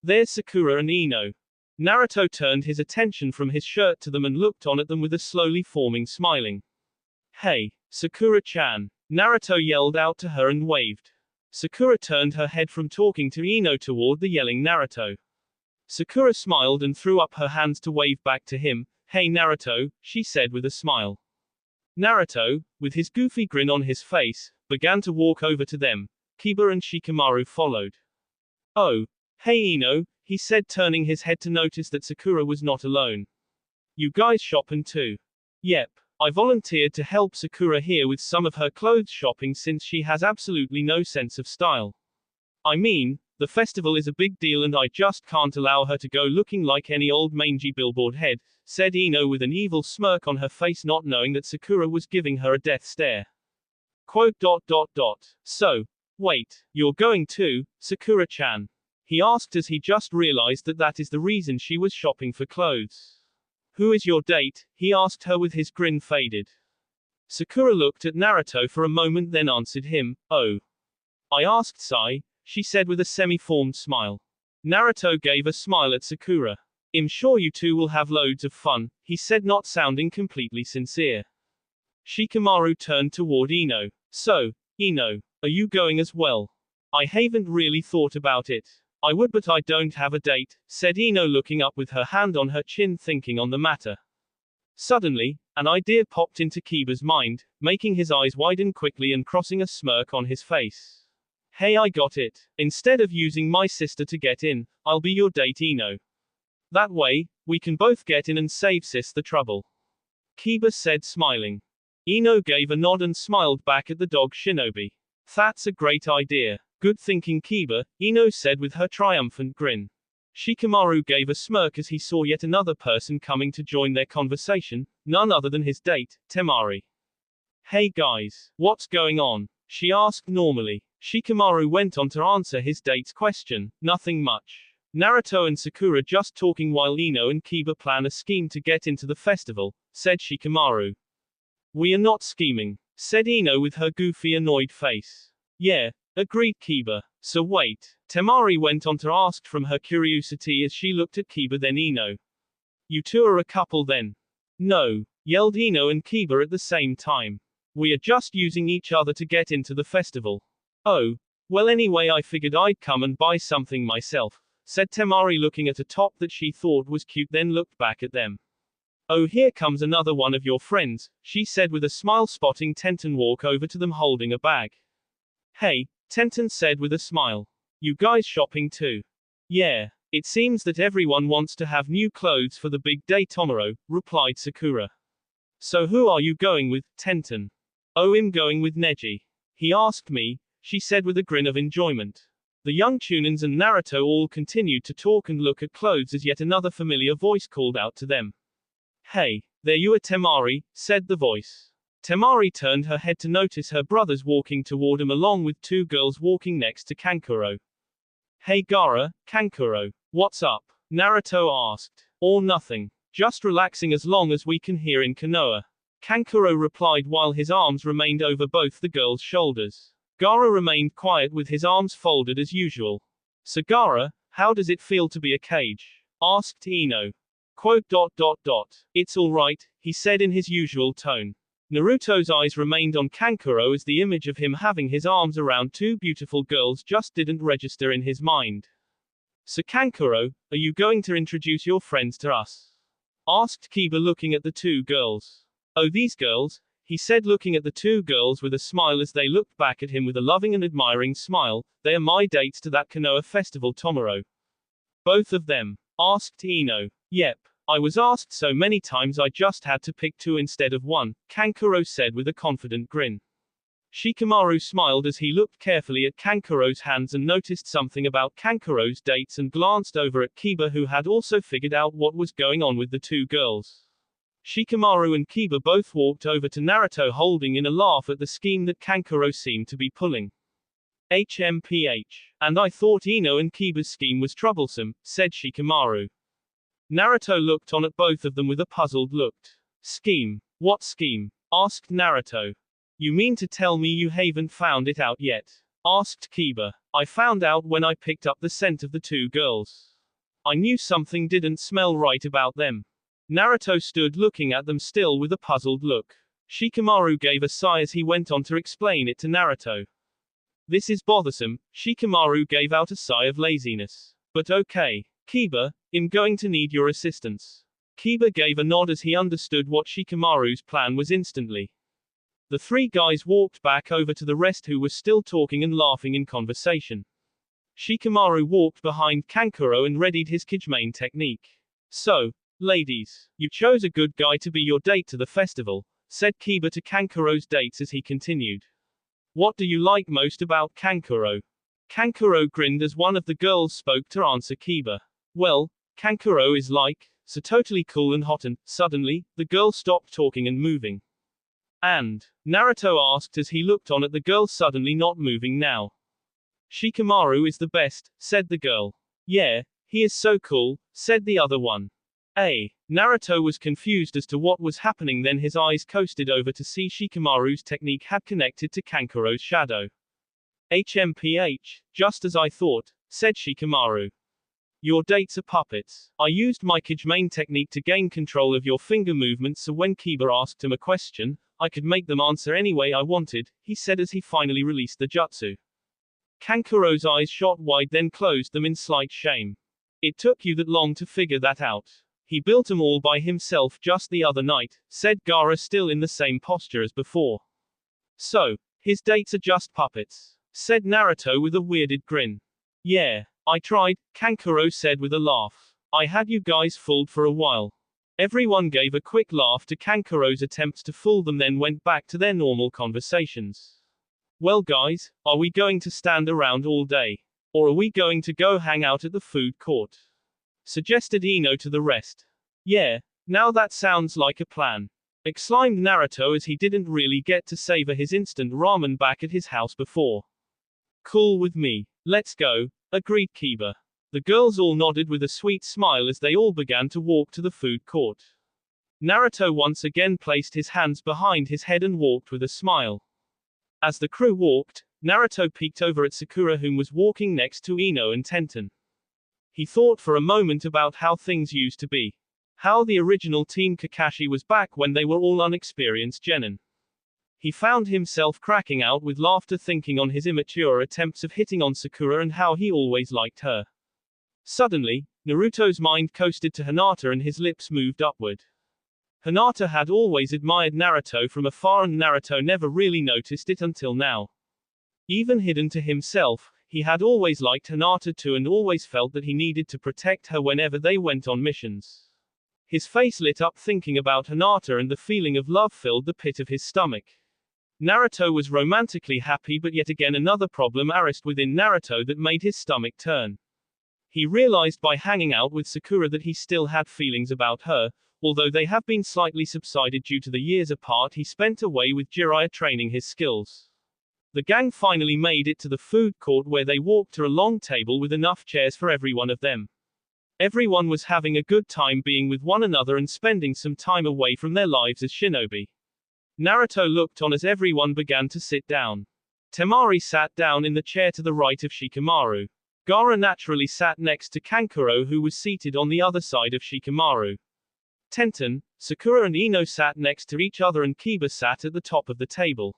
There's Sakura and Ino. Naruto turned his attention from his shirt to them and looked on at them with a slowly forming smiling. Hey, Sakura-chan, Naruto yelled out to her and waved. Sakura turned her head from talking to Ino toward the yelling Naruto. Sakura smiled and threw up her hands to wave back to him. Hey Naruto, she said with a smile. Naruto, with his goofy grin on his face, began to walk over to them. Kiba and Shikamaru followed. Oh, hey Ino, he said, turning his head to notice that Sakura was not alone. You guys shopping too? Yep, I volunteered to help Sakura here with some of her clothes shopping since she has absolutely no sense of style. I mean, the festival is a big deal and I just can't allow her to go looking like any old mangy billboard head, said Ino with an evil smirk on her face, not knowing that Sakura was giving her a death stare. Quote. So, wait, you're going too, Sakura-chan? He asked as he just realized that that is the reason she was shopping for clothes. Who is your date? He asked her with his grin faded. Sakura looked at Naruto for a moment then answered him. Oh. I asked Sai, she said with a semi-formed smile. Naruto gave a smile at Sakura. I'm sure you two will have loads of fun, he said, not sounding completely sincere. Shikamaru turned toward Ino. So, Ino, are you going as well? I haven't really thought about it. I would, but I don't have a date, said Ino, looking up with her hand on her chin, thinking on the matter. Suddenly, an idea popped into Kiba's mind, making his eyes widen quickly and crossing a smirk on his face. Hey, I got it. Instead of using my sister to get in, I'll be your date, Ino. That way, we can both get in and save sis the trouble. Kiba said, smiling. Ino gave a nod and smiled back at the dog Shinobi. That's a great idea. Good thinking, Kiba, Ino said with her triumphant grin. Shikamaru gave a smirk as he saw yet another person coming to join their conversation, none other than his date, Temari. Hey guys, what's going on? She asked normally. Shikamaru went on to answer his date's question, nothing much. Naruto and Sakura just talking while Ino and Kiba plan a scheme to get into the festival, said Shikamaru. We are not scheming, said Ino with her goofy annoyed face. Yeah, agreed Kiba. So wait, Temari went on to ask from her curiosity as she looked at Kiba then Ino. You two are a couple then? No, yelled Ino and Kiba at the same time. We are just using each other to get into the festival. Oh, well anyway I figured I'd come and buy something myself, said Temari looking at a top that she thought was cute then looked back at them. Oh, here comes another one of your friends, she said with a smile, spotting Tenten walk over to them holding a bag. Hey, Tenten said with a smile. You guys shopping too? Yeah, it seems that everyone wants to have new clothes for the big day tomorrow, replied Sakura. So who are you going with, Tenten? Oh, I'm going with Neji. He asked me, she said with a grin of enjoyment. The young Chunins and Naruto all continued to talk and look at clothes as yet another familiar voice called out to them. Hey, there you are Temari, said the voice. Temari turned her head to notice her brothers walking toward him along with two girls walking next to Kankuro. Hey Gaara, Kankuro. What's up? Naruto asked. Or nothing. Just relaxing as long as we can hear in Konoha. Kankuro replied while his arms remained over both the girls' shoulders. Gaara remained quiet with his arms folded as usual. So Gaara, how does it feel to be a cage? Asked Ino. Quote. It's alright, he said in his usual tone. Naruto's eyes remained on Kankuro as the image of him having his arms around two beautiful girls just didn't register in his mind. So Kankuro, are you going to introduce your friends to us? Asked Kiba looking at the two girls. Oh, these girls, he said looking at the two girls with a smile as they looked back at him with a loving and admiring smile, they are my dates to that Konoha festival tomorrow. Both of them? Asked Ino. Yep. I was asked so many times I just had to pick two instead of one, Kankuro said with a confident grin. Shikamaru smiled as he looked carefully at Kankuro's hands and noticed something about Kankuro's dates and glanced over at Kiba who had also figured out what was going on with the two girls. Shikamaru and Kiba both walked over to Naruto holding in a laugh at the scheme that Kankuro seemed to be pulling. HMPH. And I thought Ino and Kiba's scheme was troublesome, said Shikamaru. Naruto looked on at both of them with a puzzled look. Scheme? What scheme? Asked Naruto. You mean to tell me you haven't found it out yet? Asked Kiba. I found out when I picked up the scent of the two girls. I knew something didn't smell right about them. Naruto stood looking at them still with a puzzled look. Shikamaru gave a sigh as he went on to explain it to Naruto. This is bothersome, Shikamaru gave out a sigh of laziness. But okay. Kiba, I'm going to need your assistance. Kiba gave a nod as he understood what Shikamaru's plan was instantly. The three guys walked back over to the rest who were still talking and laughing in conversation. Shikamaru walked behind Kankuro and readied his Kijimane technique. So, ladies, you chose a good guy to be your date to the festival, said Kiba to Kankuro's dates as he continued. What do you like most about Kankuro? Kankuro grinned as one of the girls spoke to answer Kiba. Well, Kankuro is like, so totally cool and hot and, suddenly, the girl stopped talking and moving. And? Naruto asked as he looked on at the girl suddenly not moving now. Shikamaru is the best, said the girl. Yeah, he is so cool, said the other one. Naruto was confused as to what was happening then his eyes coasted over to see Shikamaru's technique had connected to Kankuro's shadow. HMPH, just as I thought, said Shikamaru. Your dates are puppets. I used my Kijimane technique to gain control of your finger movements so when Kiba asked him a question, I could make them answer any way I wanted, he said as he finally released the jutsu. Kankuro's eyes shot wide then closed them in slight shame. It took you that long to figure that out. He built them all by himself just the other night, said Gaara still in the same posture as before. So, his dates are just puppets, said Naruto with a weirded grin. Yeah, I tried, Kankuro said with a laugh. I had you guys fooled for a while. Everyone gave a quick laugh to Kankuro's attempts to fool them then went back to their normal conversations. Well guys, are we going to stand around all day? Or are we going to go hang out at the food court? Suggested Ino to the rest. Yeah, now that sounds like a plan. Exclaimed Naruto as he didn't really get to savor his instant ramen back at his house before. Cool with me. Let's go, agreed Kiba. The girls all nodded with a sweet smile as they all began to walk to the food court. Naruto once again placed his hands behind his head and walked with a smile. As the crew walked, Naruto peeked over at Sakura whom was walking next to Ino and Tenten. He thought for a moment about how things used to be. How the original Team Kakashi was back when they were all unexperienced genin. He found himself cracking out with laughter thinking on his immature attempts of hitting on Sakura and how he always liked her. Suddenly, Naruto's mind coasted to Hinata and his lips moved upward. Hinata had always admired Naruto from afar and Naruto never really noticed it until now. Even hidden to himself, he had always liked Hinata too and always felt that he needed to protect her whenever they went on missions. His face lit up thinking about Hinata and the feeling of love filled the pit of his stomach. Naruto was romantically happy but yet again another problem arose within Naruto that made his stomach turn. He realized by hanging out with Sakura that he still had feelings about her, although they have been slightly subsided due to the years apart he spent away with Jiraiya training his skills. The gang finally made it to the food court where they walked to a long table with enough chairs for every one of them. Everyone was having a good time being with one another and spending some time away from their lives as shinobi. Naruto looked on as everyone began to sit down. Temari sat down in the chair to the right of Shikamaru. Gaara naturally sat next to Kankuro who was seated on the other side of Shikamaru. Tenten, Sakura and Ino sat next to each other and Kiba sat at the top of the table.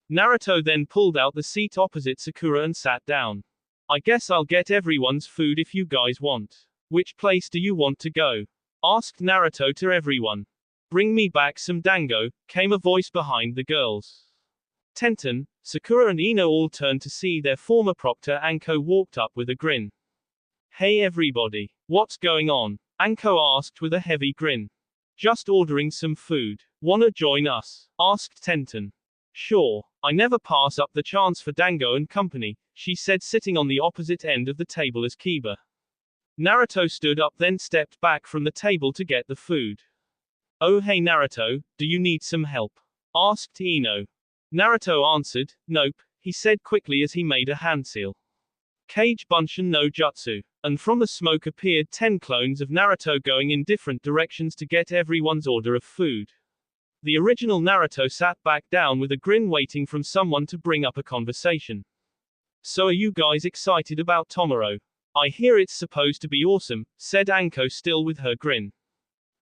Naruto then pulled out the seat opposite Sakura and sat down. I guess I'll get everyone's food if you guys want. Which place do you want to go? Asked Naruto to everyone. Bring me back some dango, came a voice behind the girls. Tenten, Sakura and Ino all turned to see their former proctor Anko walked up with a grin. Hey everybody, what's going on? Anko asked with a heavy grin. Just ordering some food. Wanna join us? Asked Tenten. Sure, I never pass up the chance for dango and company, she said sitting on the opposite end of the table as Kiba. Naruto stood up then stepped back from the table to get the food. Oh hey Naruto, do you need some help? Asked Ino. Naruto answered, nope, he said quickly as he made a hand seal. Kage Bunshin no Jutsu. And from the smoke appeared 10 clones of Naruto going in different directions to get everyone's order of food. The original Naruto sat back down with a grin waiting from someone to bring up a conversation. So are you guys excited about Tomorrow? I hear it's supposed to be awesome, said Anko still with her grin.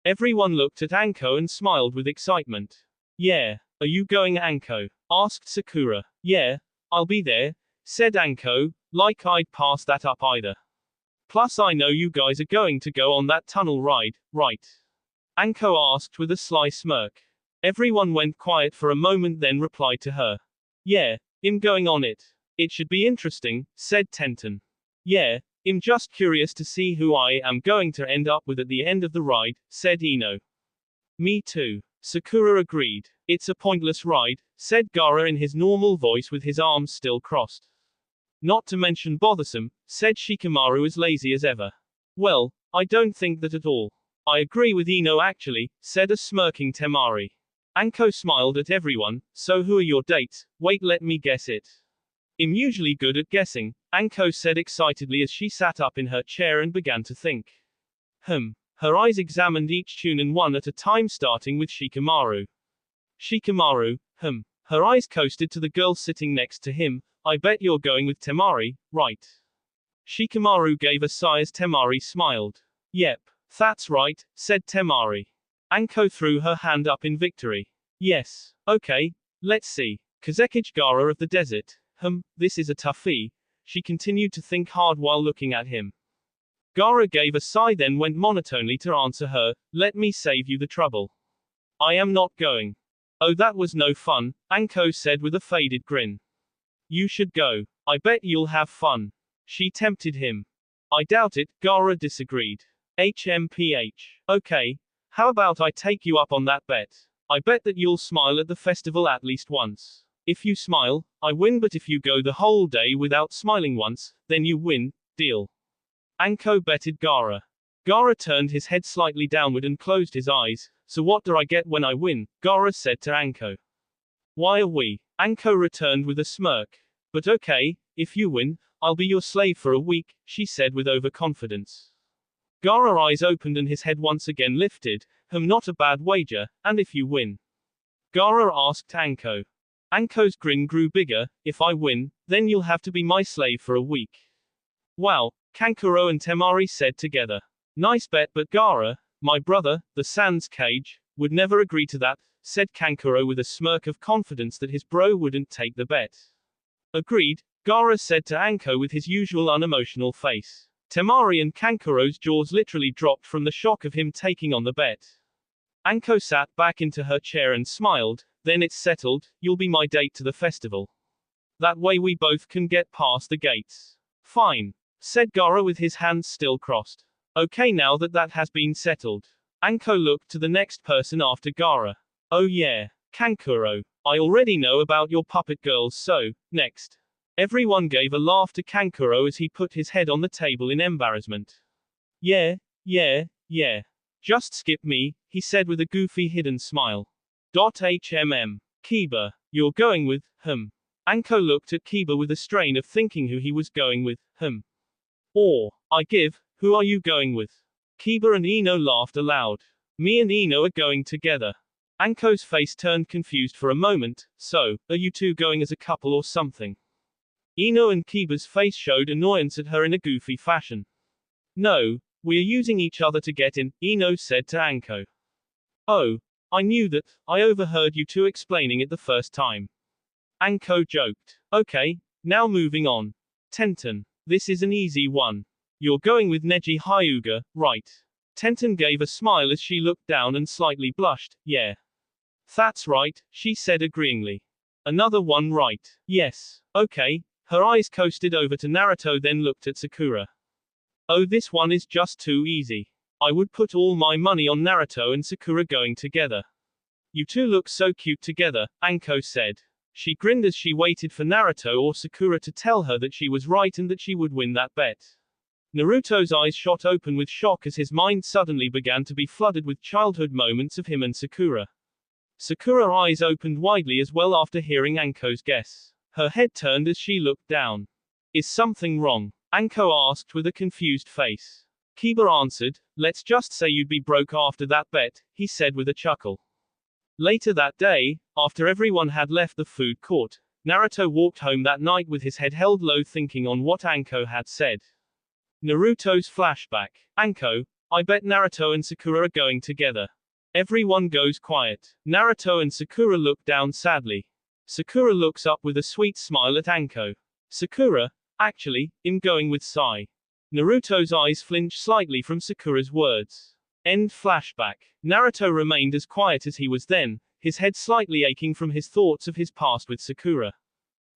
Everyone looked at Anko and smiled with excitement. Yeah, are you going Anko? Asked Sakura. Yeah, I'll be there, said Anko, like I'd pass that up either. Plus I know you guys are going to go on that tunnel ride, right? Anko asked with a sly smirk. Everyone went quiet for a moment then replied to her. Yeah, I'm going on it. It should be interesting, said Tenten. Yeah, I'm just curious to see who I am going to end up with at the end of the ride, said Ino. Me too. Sakura agreed. It's a pointless ride, said Gaara in his normal voice with his arms still crossed. Not to mention bothersome, said Shikamaru as lazy as ever. Well, I don't think that at all. I agree with Ino actually, said a smirking Temari. Anko smiled at everyone, so who are your dates? Wait let me guess it. I'm usually good at guessing, Anko said excitedly as she sat up in her chair and began to think. Her eyes examined each Chunin one at a time starting with Shikamaru. Shikamaru, Her eyes coasted to the girl sitting next to him. I bet you're going with Temari, right? Shikamaru gave a sigh as Temari smiled. Yep, that's right, said Temari. Anko threw her hand up in victory. Yes, okay, let's see. Kazekage Gaara of the desert. This is a toughie, She continued to think hard while looking at him. Gaara gave a sigh then went monotonely to answer her, let me save you the trouble. I am not going. Oh, that was no fun, Anko said with a faded grin. You should go. I bet you'll have fun. She tempted him. I doubt it, Gaara disagreed. HMPH. Okay. How about I take you up on that bet? I bet that you'll smile at the festival at least once. If you smile, I win, but if you go the whole day without smiling once, then you win, deal. Anko betted Gaara. Gaara turned his head slightly downward and closed his eyes. So what do I get when I win? Gaara said to Anko. Why are we? Anko returned with a smirk. But okay, if you win, I'll be your slave for a week, she said with overconfidence. Gaara's eyes opened and his head once again lifted. Not a bad wager, and if you win? Gaara asked Anko. Anko's grin grew bigger. If I win, then you'll have to be my slave for a week. Wow, Kankuro and Temari said together. Nice bet, but Gaara, my brother, the Sans Cage, would never agree to that, said Kankuro with a smirk of confidence that his bro wouldn't take the bet. Agreed, Gaara said to Anko with his usual unemotional face. Temari and Kankuro's jaws literally dropped from the shock of him taking on the bet. Anko sat back into her chair and smiled. Then it's settled, you'll be my date to the festival. That way we both can get past the gates. Fine, said Gaara with his hands still crossed. Okay, now that has been settled. Anko looked to the next person after Gaara. Oh yeah, Kankuro. I already know about your puppet girls, so, next. Everyone gave a laugh to Kankuro as he put his head on the table in embarrassment. Yeah. Just skip me, he said with a goofy hidden smile. Kiba. You're going with, Anko looked at Kiba with a strain of thinking who he was going with, Or, who are you going with? Kiba and Ino laughed aloud. Me and Ino are going together. Anko's face turned confused for a moment. So, are you two going as a couple or something? Ino and Kiba's face showed annoyance at her in a goofy fashion. No, we are using each other to get in, Ino said to Anko. Oh, I knew that, I overheard you two explaining it the first time. Anko joked. Okay, now moving on. Tenten. This is an easy one. You're going with Neji Hyuga, right? Tenten gave a smile as she looked down and slightly blushed. Yeah. That's right, she said agreeingly. Another one right. Yes. Okay. Her eyes coasted over to Naruto then looked at Sakura. Oh, this one is just too easy. I would put all my money on Naruto and Sakura going together. You two look so cute together, Anko said. She grinned as she waited for Naruto or Sakura to tell her that she was right and that she would win that bet. Naruto's eyes shot open with shock as his mind suddenly began to be flooded with childhood moments of him and Sakura. Sakura's eyes opened widely as well after hearing Anko's guess. Her head turned as she looked down. Is something wrong? Anko asked with a confused face. Kiba answered, let's just say you'd be broke after that bet, he said with a chuckle. Later that day, after everyone had left the food court, Naruto walked home that night with his head held low thinking on what Anko had said. Naruto's flashback. Anko, I bet Naruto and Sakura are going together. Everyone goes quiet. Naruto and Sakura look down sadly. Sakura looks up with a sweet smile at Anko. Sakura, actually, I'm going with Sai. Naruto's eyes flinched slightly from Sakura's words. End flashback. Naruto remained as quiet as he was then, his head slightly aching from his thoughts of his past with Sakura.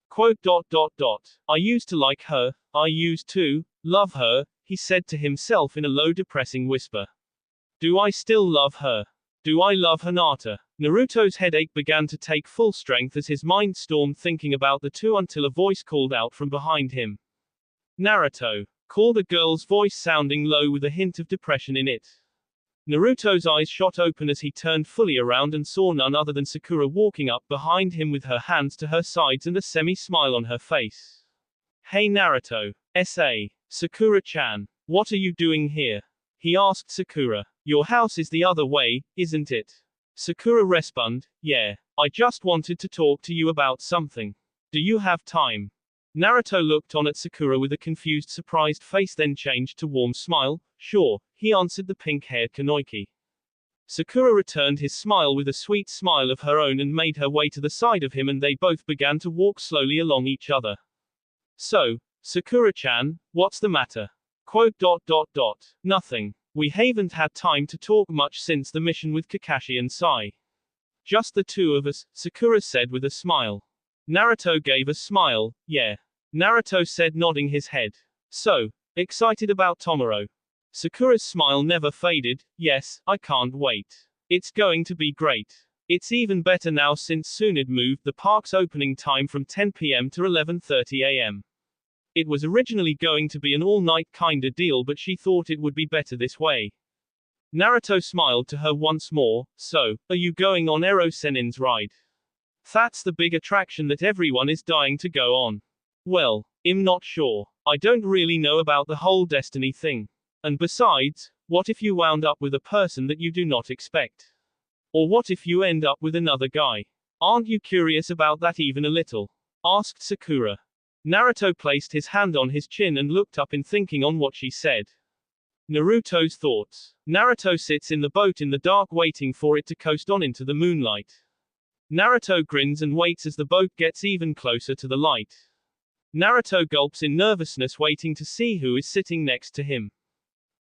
Quote. I used to like her, I used to love her, he said to himself in a low depressing whisper. Do I still love her? Do I love Hinata? Naruto's headache began to take full strength as his mind stormed thinking about the two until a voice called out from behind him. Naruto. Called a girl's voice sounding low with a hint of depression in it. Naruto's eyes shot open as he turned fully around and saw none other than Sakura walking up behind him with her hands to her sides and a semi-smile on her face. Hey Naruto. S.A. Sakura-chan. What are you doing here? He asked Sakura. Your house is the other way, isn't it? Sakura responded, yeah. I just wanted to talk to you about something. Do you have time? Naruto looked on at Sakura with a confused surprised face then changed to warm smile. Sure, he answered the pink-haired Kanoiki. Sakura returned his smile with a sweet smile of her own and made her way to the side of him and they both began to walk slowly along each other. So, Sakura-chan, what's the matter? Quote. Nothing. We haven't had time to talk much since the mission with Kakashi and Sai. Just the two of us, Sakura said with a smile. Naruto gave a smile. Yeah. Naruto said, nodding his head. So, excited about tomorrow? Sakura's smile never faded. Yes, I can't wait. It's going to be great. It's even better now since SeanEddy moved the park's opening time from 10 p.m. to 11:30 a.m. It was originally going to be an all-night kinda deal, but she thought it would be better this way. Naruto smiled to her once more. So, are you going on Ero Senin's ride? That's the big attraction that everyone is dying to go on. Well, I'm not sure. I don't really know about the whole destiny thing. And besides, what if you wound up with a person that you do not expect? Or what if you end up with another guy? Aren't you curious about that even a little? Asked Sakura. Naruto placed his hand on his chin and looked up in thinking on what she said. Naruto's thoughts. Naruto sits in the boat in the dark waiting for it to coast on into the moonlight. Naruto grins and waits as the boat gets even closer to the light. Naruto gulps in nervousness, waiting to see who is sitting next to him.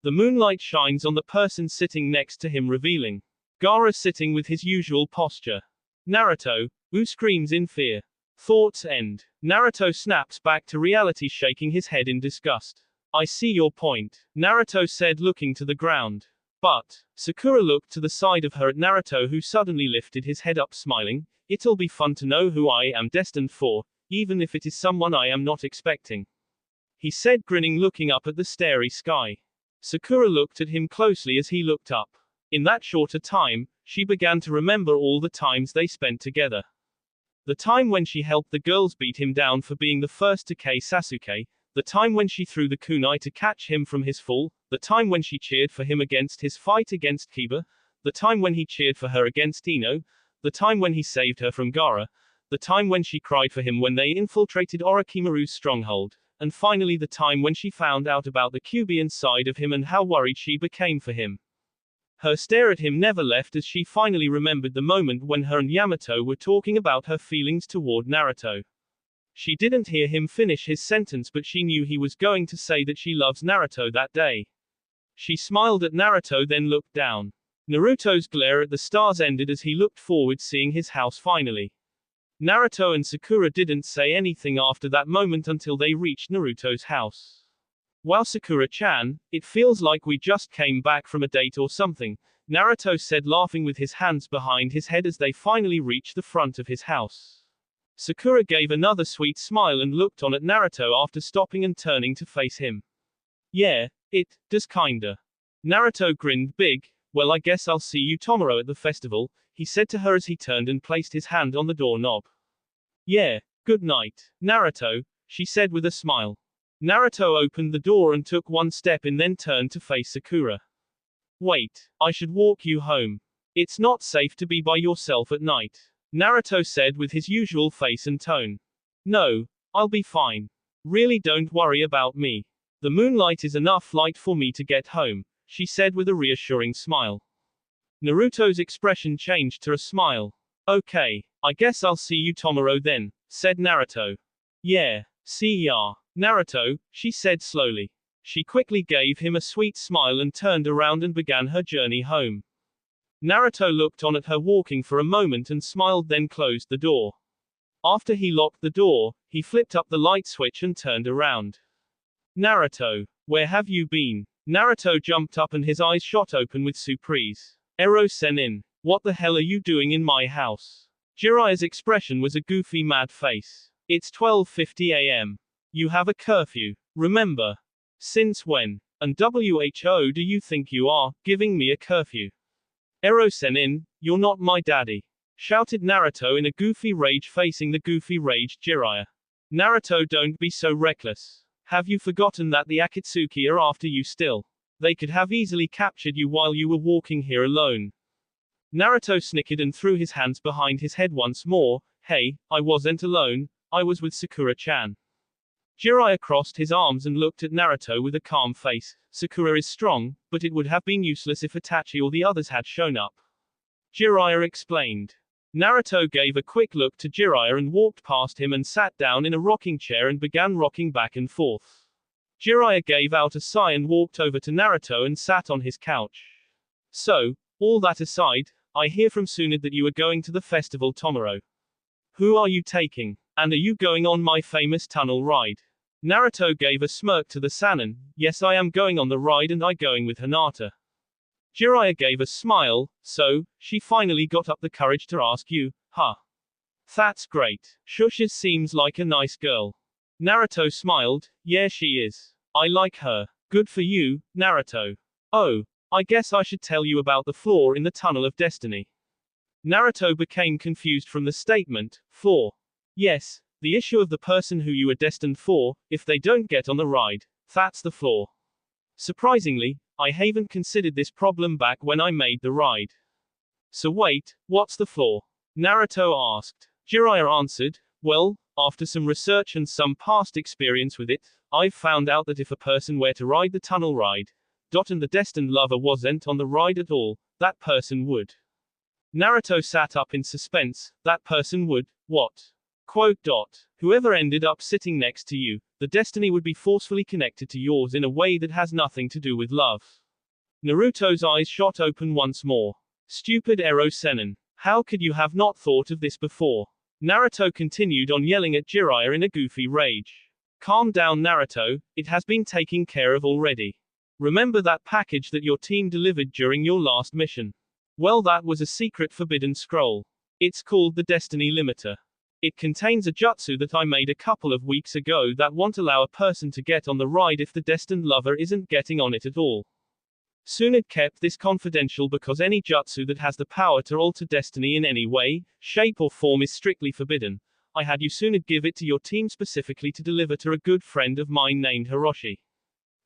The moonlight shines on the person sitting next to him, revealing Gaara sitting with his usual posture. Naruto, who screams in fear. Thoughts end. Naruto snaps back to reality, shaking his head in disgust. I see your point, Naruto said, looking to the ground. But, Sakura looked to the side of her at Naruto, who suddenly lifted his head up, smiling. It'll be fun to know who I am destined for, even if it is someone I am not expecting. He said, grinning, looking up at the starry sky. Sakura looked at him closely as he looked up. In that shorter time, she began to remember all the times they spent together. The time when she helped the girls beat him down for being the first to Kei Sasuke, the time when she threw the kunai to catch him from his fall, the time when she cheered for him against his fight against Kiba, the time when he cheered for her against Ino, the time when he saved her from Gaara, the time when she cried for him when they infiltrated Orochimaru's stronghold, and finally the time when she found out about the Kyuubi side of him and how worried she became for him. Her stare at him never left as she finally remembered the moment when her and Yamato were talking about her feelings toward Naruto. She didn't hear him finish his sentence, but she knew he was going to say that she loves Naruto that day. She smiled at Naruto, then looked down. Naruto's glare at the stars ended as he looked forward, seeing his house finally. Naruto and Sakura didn't say anything after that moment until they reached Naruto's house. Wow, Sakura-chan, it feels like we just came back from a date or something, Naruto said, laughing with his hands behind his head as they finally reached the front of his house. Sakura gave another sweet smile and looked on at Naruto after stopping and turning to face him. Yeah, it does kinda. Naruto grinned big. Well, I guess I'll see you tomorrow at the festival, he said to her as he turned and placed his hand on the doorknob. Yeah, good night, Naruto, she said with a smile. Naruto opened the door and took one step in, then turned to face Sakura. Wait, I should walk you home. It's not safe to be by yourself at night, Naruto said with his usual face and tone. No, I'll be fine. Really, don't worry about me. The moonlight is enough light for me to get home, she said with a reassuring smile. Naruto's expression changed to a smile. Okay, I guess I'll see you tomorrow then, said Naruto. Yeah, see ya, Naruto, she said slowly. She quickly gave him a sweet smile and turned around and began her journey home. Naruto looked on at her walking for a moment and smiled, then closed the door. After he locked the door, he flipped up the light switch and turned around. Naruto, where have you been? Naruto jumped up and his eyes shot open with surprise. Ero Senin, what the hell are you doing in my house? Jiraiya's expression was a goofy mad face. It's 12:50 a.m. You have a curfew, remember? Since when? And who do you think you are, giving me a curfew? Ero Senin, you're not my daddy, shouted Naruto in a goofy rage, facing the goofy raged Jiraiya. Naruto, don't be so reckless. Have you forgotten that the Akatsuki are after you still? They could have easily captured you while you were walking here alone. Naruto snickered and threw his hands behind his head once more. Hey, I wasn't alone, I was with Sakura-chan. Jiraiya crossed his arms and looked at Naruto with a calm face. Sakura is strong, but it would have been useless if Itachi or the others had shown up. Jiraiya explained. Naruto gave a quick look to Jiraiya and walked past him and sat down in a rocking chair and began rocking back and forth. Jiraiya gave out a sigh and walked over to Naruto and sat on his couch. So, all that aside, I hear from SeanEddy that you are going to the festival tomorrow. Who are you taking? And are you going on my famous tunnel ride? Naruto gave a smirk to the Sannin. Yes, I am going on the ride and I going with Hinata. Jiraiya gave a smile. So, she finally got up the courage to ask you, huh? That's great. Shusha seems like a nice girl. Naruto smiled. Yeah, she is. I like her. Good for you, Naruto. Oh, I guess I should tell you about the flaw in the Tunnel of Destiny. Naruto became confused from the statement, flaw. Yes, the issue of the person who you are destined for, if they don't get on the ride, that's the flaw. Surprisingly, I haven't considered this problem back when I made the ride. So wait, what's the flaw? Naruto asked. Jiraiya answered, well, after some research and some past experience with it, I've found out that if a person were to ride the tunnel ride, and the destined lover wasn't on the ride at all, that person would. Naruto sat up in suspense. That person would, what? Quote. Whoever ended up sitting next to you, the destiny would be forcefully connected to yours in a way that has nothing to do with love. Naruto's eyes shot open once more. Stupid Ero Sennin. How could you have not thought of this before? Naruto continued on yelling at Jiraiya in a goofy rage. Calm down, Naruto, it has been taken care of already. Remember that package that your team delivered during your last mission? Well, that was a secret forbidden scroll. It's called the Destiny Limiter. It contains a jutsu that I made a couple of weeks ago that won't allow a person to get on the ride if the destined lover isn't getting on it at all. SeanEddy kept this confidential because any jutsu that has the power to alter destiny in any way, shape or form is strictly forbidden. I had you SeanEddy give it to your team specifically to deliver to a good friend of mine named Hiroshi.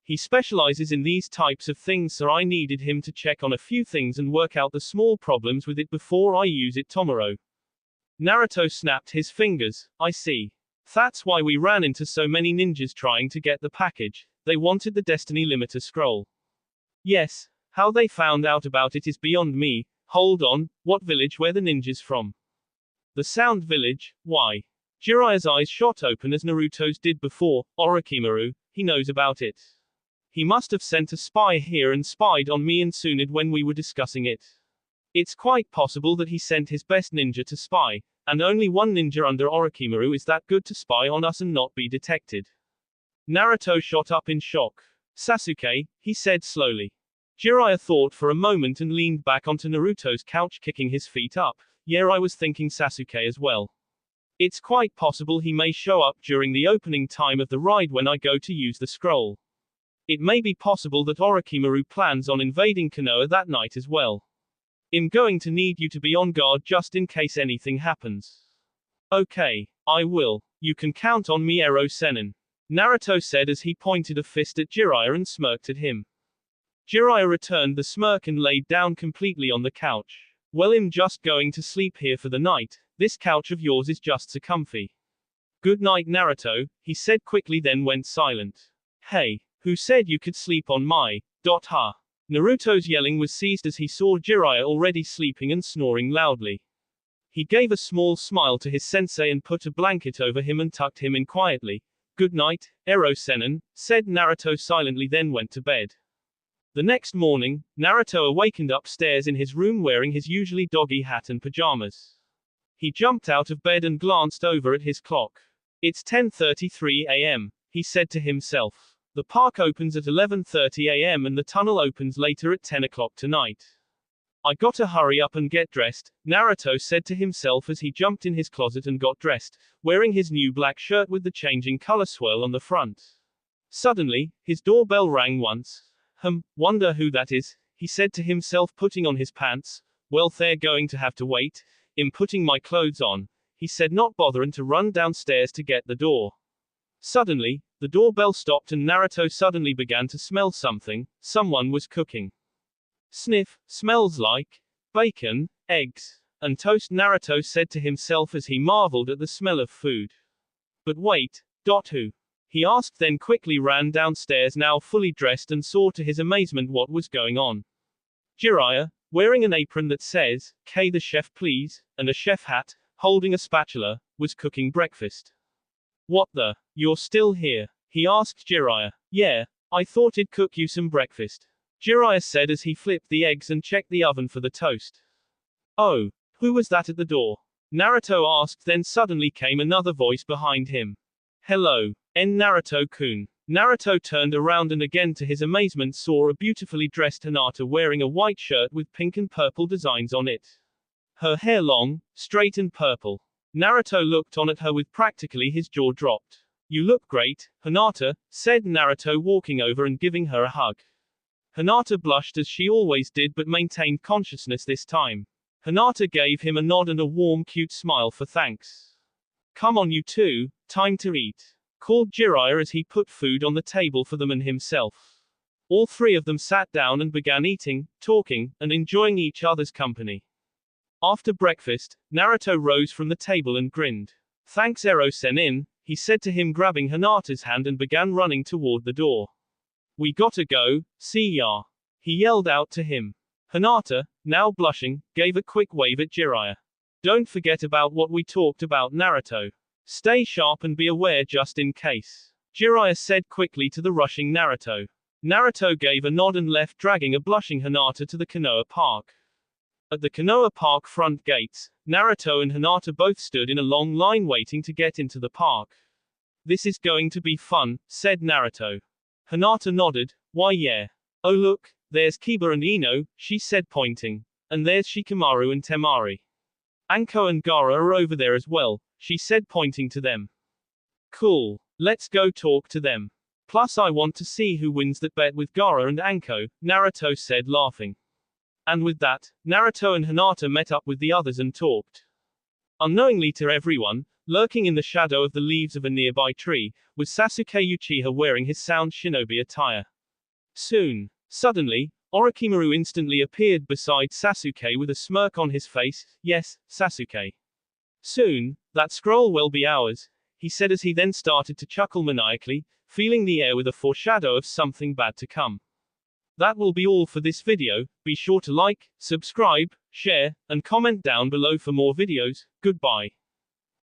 He specializes in these types of things, so I needed him to check on a few things and work out the small problems with it before I use it tomorrow. Naruto snapped his fingers. I see. That's why we ran into so many ninjas trying to get the package. They wanted the Destiny Limiter scroll. Yes, how they found out about it is beyond me. Hold on, what village were the ninjas from? The Sound Village. Why? Jiraiya's eyes shot open as Naruto's did before. Orochimaru, he knows about it. He must have sent a spy here and spied on me and SeanEddy when we were discussing it. It's quite possible that he sent his best ninja to spy, and only one ninja under Orochimaru is that good to spy on us and not be detected. Naruto shot up in shock. Sasuke, he said slowly. Jiraiya thought for a moment and leaned back onto Naruto's couch, kicking his feet up. Yeah, I was thinking Sasuke as well. It's quite possible he may show up during the opening time of the ride when I go to use the scroll. It may be possible that Orochimaru plans on invading Konoha that night as well. I'm going to need you to be on guard just in case anything happens. Okay, I will. You can count on me, Ero Sennin. Naruto said as he pointed a fist at Jiraiya and smirked at him. Jiraiya returned the smirk and laid down completely on the couch. Well, I'm just going to sleep here for the night. This couch of yours is just so comfy. Good night, Naruto, he said quickly, then went silent. Hey, who said you could sleep on my. Ha. Naruto's yelling was ceased as he saw Jiraiya already sleeping and snoring loudly. He gave a small smile to his sensei and put a blanket over him and tucked him in quietly. Good night, Ero Sennin, said Naruto silently, then went to bed. The next morning, Naruto awakened upstairs in his room wearing his usually doggy hat and pajamas. He jumped out of bed and glanced over at his clock. It's 10:33 a.m., he said to himself. The park opens at 11:30 a.m. and the tunnel opens later at 10 o'clock tonight. I gotta hurry up and get dressed, Naruto said to himself as he jumped in his closet and got dressed, wearing his new black shirt with the changing color swirl on the front. Suddenly, his doorbell rang once. Wonder who that is, he said to himself, putting on his pants. Well, they're going to have to wait. I'm putting my clothes on, he said, not bothering to run downstairs to get the door. Suddenly, the doorbell stopped and Naruto suddenly began to smell something. Someone was cooking. Sniff, smells like bacon, eggs, and toast, Naruto said to himself as he marveled at the smell of food. But wait, who? He asked, then quickly ran downstairs, now fully dressed, and saw to his amazement what was going on. Jiraiya, wearing an apron that says, "K the chef please," and a chef hat, holding a spatula, was cooking breakfast. What the? You're still here? He asked Jiraiya. Yeah, I thought I'd cook you some breakfast, Jiraiya said as he flipped the eggs and checked the oven for the toast. Oh, who was that at the door? Naruto asked, then suddenly came another voice behind him. Hello, Naruto-kun. Naruto turned around and again to his amazement saw a beautifully dressed Hinata wearing a white shirt with pink and purple designs on it. Her hair long, straight and purple. Naruto looked on at her with practically his jaw dropped. You look great, Hinata, said Naruto walking over and giving her a hug. Hinata blushed as she always did but maintained consciousness this time. Hinata gave him a nod and a warm cute smile for thanks. Come on you two, time to eat, called Jiraiya as he put food on the table for them and himself. All three of them sat down and began eating, talking, and enjoying each other's company. After breakfast, Naruto rose from the table and grinned. Thanks Ero-Senin, he said to him grabbing Hinata's hand and began running toward the door. We gotta go, see ya, he yelled out to him. Hinata, now blushing, gave a quick wave at Jiraiya. Don't forget about what we talked about, Naruto. Stay sharp and be aware just in case, Jiraiya said quickly to the rushing Naruto. Naruto gave a nod and left dragging a blushing Hinata to the Konoha Park. At the Konoha Park front gates, Naruto and Hinata both stood in a long line waiting to get into the park. This is going to be fun, said Naruto. Hinata nodded, why yeah. Oh look, there's Kiba and Ino, she said pointing. And there's Shikamaru and Temari. Anko and Gaara are over there as well, she said pointing to them. Cool, let's go talk to them. Plus I want to see who wins that bet with Gaara and Anko, Naruto said laughing. And with that, Naruto and Hinata met up with the others and talked. Unknowingly to everyone, lurking in the shadow of the leaves of a nearby tree, was Sasuke Uchiha wearing his sound shinobi attire. Soon, suddenly, Orochimaru instantly appeared beside Sasuke with a smirk on his face. Yes, Sasuke. Soon, that scroll will be ours, he said as he then started to chuckle maniacally, feeling the air with a foreshadow of something bad to come. That will be all for this video. Be sure to like, subscribe, share, and comment down below for more videos. Goodbye.